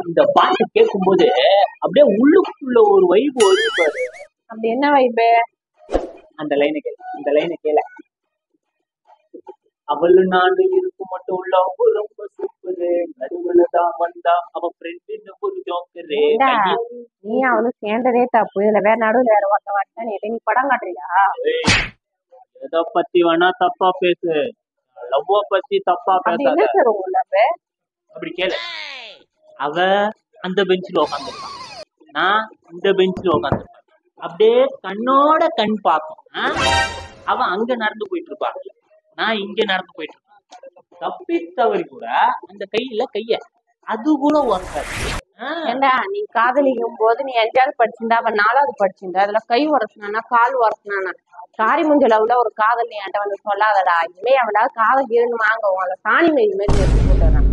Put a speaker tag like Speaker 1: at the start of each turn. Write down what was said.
Speaker 1: இந்த பாட்டு கேட்கும் போது அப்படியே உள்ளுக்குள்ள ஒரு வைப்பு வருது பாரு.
Speaker 2: அப்படி என்ன வைப்பு?
Speaker 1: அந்த லைனை கேள, இந்த லைனை கேள. அவளு நாடு இருக்கு மட்டும் உள்ள ரொம்ப சூப்பரு, நடுவுலதான் வந்தா அவ ஃப்ரெண்டு ஒரு ஜோக்கரு.
Speaker 2: நீ அவளும் சேர்ந்ததே தப்பு. இதுல வேற நடுவில் வேற ஒருத்த வரட்டா நீ படம் காட்டுறியா?
Speaker 1: எதை பத்தி வேணா தப்பா பேசு, லவ்வ பத்தி தப்பா பேசாத. அப்படி கேளு. அவ அந்த பெஞ்சில உட்காந்துருக்கான், நான் இந்த பெஞ்சில உட்காந்துருப்பேன். அப்படியே கண்ணோட கண் பார்க்கும். அவன் அங்க நடந்து போயிட்டு இருப்பான், நான் இங்க நடந்து போயிட்டு இருப்பேன். தப்பி தவறி கூட அந்த கையில கைய அது கூட உரக்காது.
Speaker 2: ஏண்டா நீ காதலிக்கும் போது நீ 5வது படிச்சிருந்தா, அவன் 4வது படிச்சிருந்தா, அதுல கை உரசுனானா கால் உரசுனானா? காரி முஞ்சல உள்ள ஒரு காதல் நீ என்கிட்ட வந்து சொல்லாதடா. இனிமே அவளாவது காதல் இருந்து வாங்குவோம், அந்த சாணி மயில் மாதிரி எடுத்து போட்டுறான்.